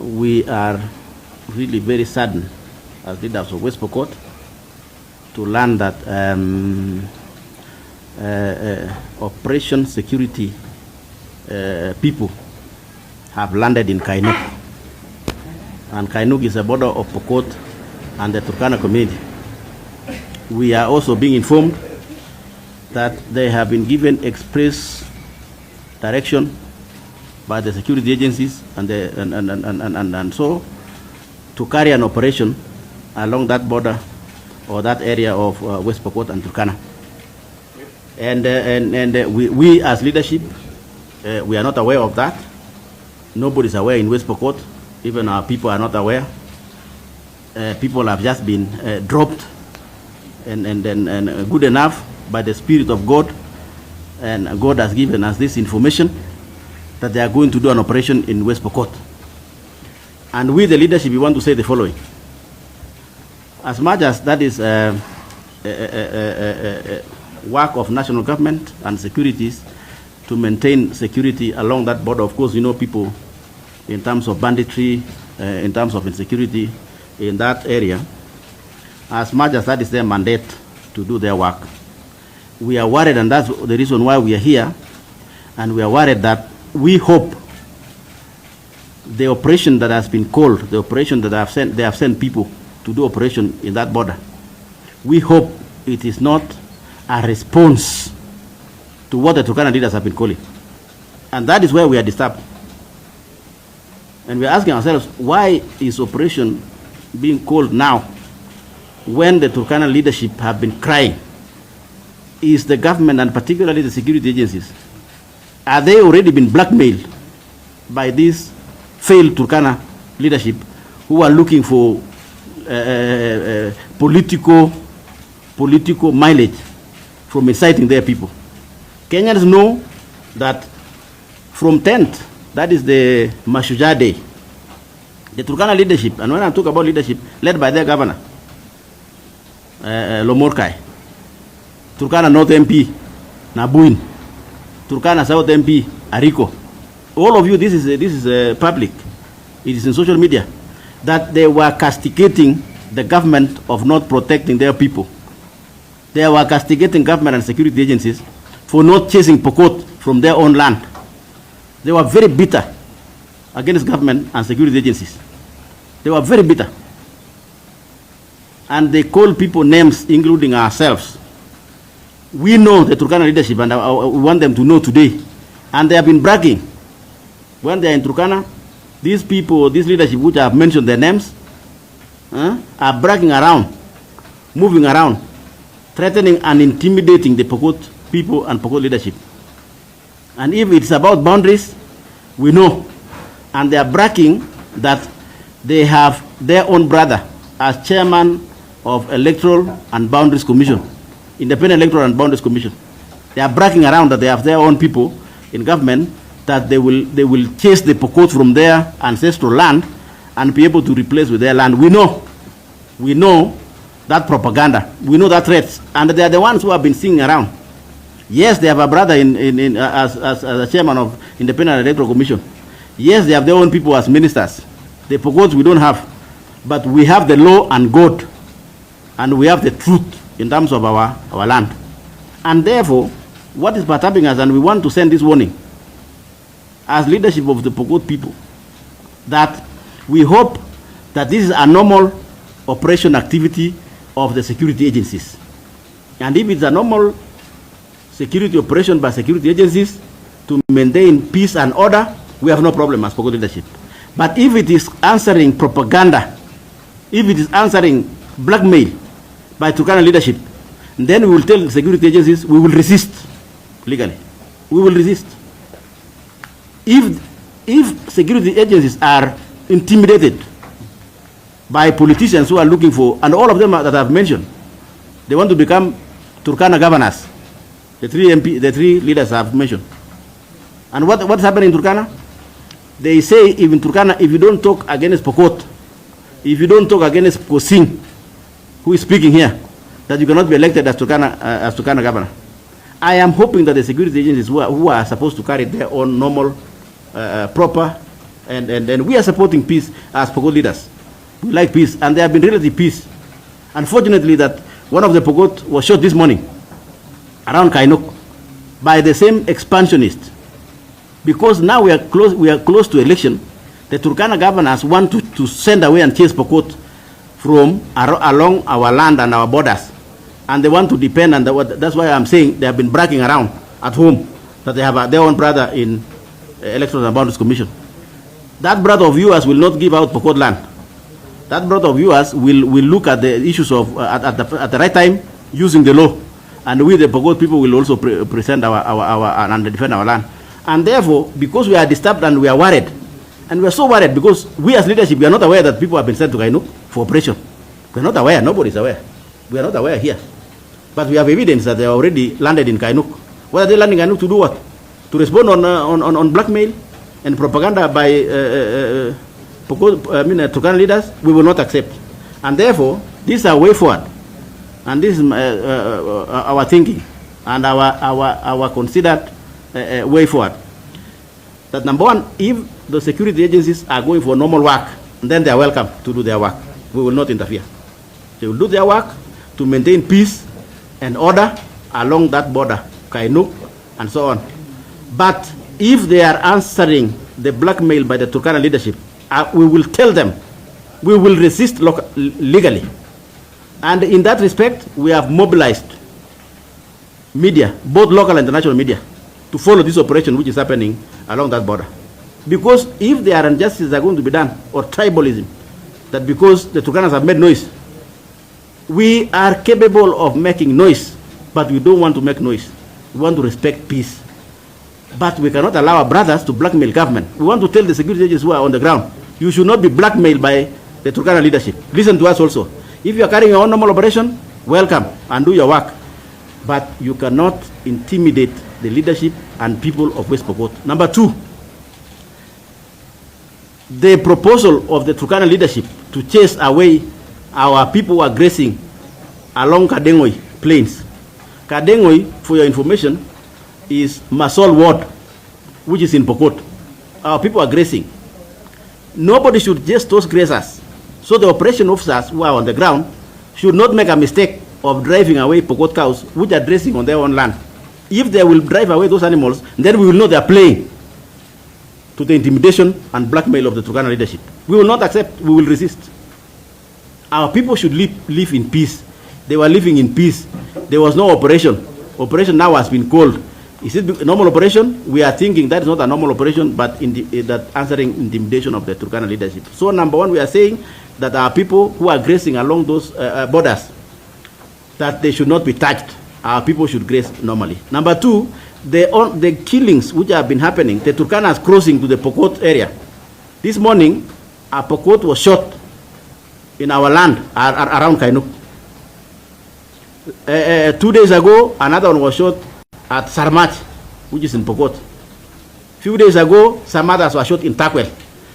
we are really very saddened as leaders of West Pokot to learn that Operation Security people have landed in Kainuk. And Kainuk is a border of Pokot and the Turkana community. We are also being informed that they have been given express direction by the security agencies and so to carry an operation along that border or that area of West Pokot and Turkana. And we as leadership, we are not aware of that. Nobody is aware in West Pokot. Even our people are not aware. People have just been dropped and good enough by the Spirit of God. And God has given us this information that they are going to do an operation in West Pokot. And we, the leadership, we want to say the following. As much as that is work of national government and securities to maintain security along that border, of course, you know, people in terms of banditry, in terms of insecurity in that area, as much as that is their mandate to do their work, we are worried, and that's the reason why we are here, and we are worried that we hope the operation that has been called, the operation that they have sent people to do operation in that border, we hope it is not a response to what the Turkana leaders have been calling. And that is where we are disturbed. And we are asking ourselves, why is operation being called now when the Turkana leadership have been crying? Is the government, and particularly the security agencies, are they already been blackmailed by this failed Turkana leadership who are looking for political mileage from inciting their people? Kenyans know that from 10th, that is the Mashujaa Day, the Turkana leadership, and when I talk about leadership, led by their governor, Lomorkai, Turkana North MP, Nabuin, Turkana South MP, Ariko. All of you, this is public. It is in social media, that they were castigating the government of not protecting their people. They were castigating government and security agencies for not chasing Pokot from their own land. They were very bitter against government and security agencies. They were very bitter. And they called people names, including ourselves. We know the Turkana leadership, and we want them to know today. And they have been bragging. When they are in Turkana, these people, this leadership, which I have mentioned their names, are bragging around, moving around, threatening and intimidating the Pokot people and Pokot leadership. And if it's about boundaries, we know. And they are bragging that they have their own brother as chairman of Electoral and Boundaries Commission, Independent Electoral and Boundaries Commission. They are bragging around that they have their own people in government, that they will chase the Pokot from their ancestral land and be able to replace with their land. We know that propaganda. We know that threats, and they are the ones who have been singing around. Yes, they have a brother as a chairman of Independent Electoral Commission. Yes, they have their own people as ministers. The Pokots we don't have, but we have the law and God, and we have the truth in terms of our land. And therefore, what is perturbing us, and we want to send this warning as leadership of the Pokot people, that we hope that this is a normal operation activity of the security agencies. And if it's a normal security operation by security agencies to maintain peace and order, we have no problem as Pokot leadership. But if it is answering propaganda, if it is answering blackmail by Turkana leadership, then we will tell the security agencies we will resist legally. We will resist. If security agencies are intimidated by politicians who are looking for, and all of them that I've mentioned, they want to become Turkana governors. The three leaders I've mentioned. And what's happening in Turkana? They say, if in Turkana, if you don't talk against Pokot, if you don't talk against Pkosing, who is speaking here, that you cannot be elected as Turkana governor. I am hoping that the security agencies who are supposed to carry their own normal, proper and we are supporting peace as Pokot leaders. We like peace, and there have been relative peace. Unfortunately, that one of the Pokot was shot this morning around Kainuk by the same expansionist. Because now we are close to election, the Turkana governors want to send away and chase Pokot from along our land and our borders. And they want to depend on that's why I'm saying they have been bragging around at home that they have their own brother in Electoral and Boundaries Commission. That brother of yours will not give out Pokot land. That brother of yours will look at the issues of at the right time using the law, and we the Pokot people will also present our and defend our land. And therefore, because we are disturbed and we are worried, and we are so worried because we as leadership, we are not aware that people have been sent to Kainuk for operation. We are not aware. Nobody is aware. We are not aware here. But we have evidence that they already landed in Kainuk. What are they landing in Kainuk to do? What? To respond on blackmail and propaganda by Turkana leaders? We will not accept. And therefore, this is our way forward. And this is our thinking and our considered way forward. That number one, if the security agencies are going for normal work, then they are welcome to do their work. We will not interfere. They will do their work to maintain peace and order along that border, Kainuk and so on. But if they are answering the blackmail by the Turkana leadership, we will tell them we will resist legally. And in that respect, we have mobilized media, both local and international media, to follow this operation which is happening along that border. Because if there are injustices are going to be done, or tribalism, that because the Turkanas have made noise, we are capable of making noise, but we don't want to make noise. We want to respect peace. But we cannot allow our brothers to blackmail government. We want to tell the security agents who are on the ground, you should not be blackmailed by the Turkana leadership. Listen to us also. If you are carrying your own normal operation, welcome and do your work. But you cannot intimidate the leadership and people of West Pokot. Number two, the proposal of the Turkana leadership to chase away our people who are grazing along Kadengoi plains. Kadengoi, for your information, is Masol ward, which is in Pokot. Our people are grazing. Nobody should chase those grazers. So the operation officers who are on the ground should not make a mistake of driving away Pokot cows which are grazing on their own land. If they will drive away those animals, then we will know they are playing to the intimidation and blackmail of the Turkana leadership. We will not accept, we will resist. Our people should live in peace. They were living in peace. There was no operation. Operation now has been called. Is it a normal operation? We are thinking that is not a normal operation, but that answering intimidation of the Turkana leadership. So number one, we are saying that our people who are grazing along those borders, that they should not be touched. Our people should graze normally. Number two, the killings which have been happening, the Turkanas crossing to the Pokot area. This morning, a Pokot was shot in our land around Kainuk. 2 days ago, another one was shot at Sarmach, which is in Pokot. Few days ago, some others were shot in Takwel,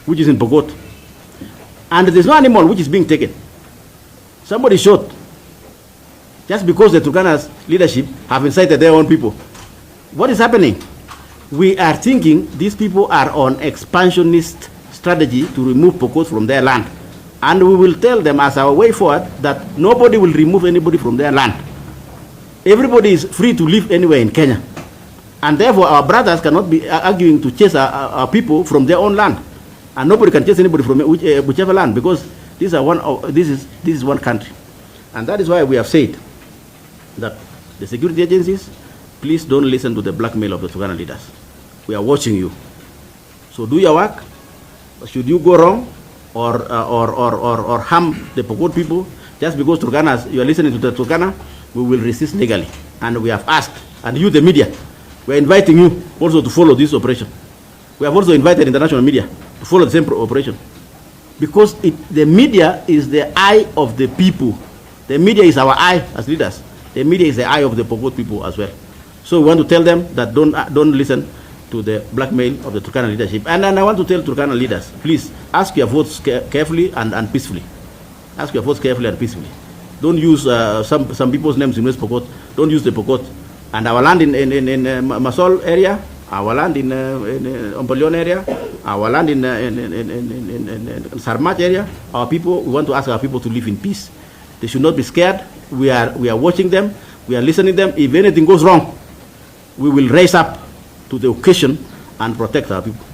which is in Pokot. And there's no animal which is being taken. Somebody shot just because the Turkana's leadership have incited their own people. What is happening? We are thinking these people are on expansionist strategy to remove Pokot from their land. And we will tell them as our way forward that nobody will remove anybody from their land. Everybody is free to live anywhere in Kenya. And therefore our brothers cannot be arguing to chase our people from their own land. And nobody can chase anybody from whichever land, because this is one country. And that is why we have said that the security agencies, please don't listen to the blackmail of the Turkana leaders. We are watching you. So do your work. Should you go wrong or harm the Pokot people, just because Turkanas, you are listening to the Turkana, we will resist legally. And we have asked, and you, the media, we are inviting you also to follow this operation. We have also invited international media to follow the same operation. Because the media is the eye of the people. The media is our eye as leaders. The media is the eye of the Pokot people as well. So we want to tell them that don't listen to the blackmail of the Turkana leadership. And I want to tell Turkana leaders, please ask your votes carefully and peacefully. Ask your votes carefully and peacefully. Don't use some people's names in West Pokot. Don't use the Pokot. And our land in Masol area, our land in Ombolion area, our land in Sarmat area. Our people, we want to ask our people to live in peace. They should not be scared. We are watching them. We are listening to them. If anything goes wrong, we will raise up to the occasion and protect our people.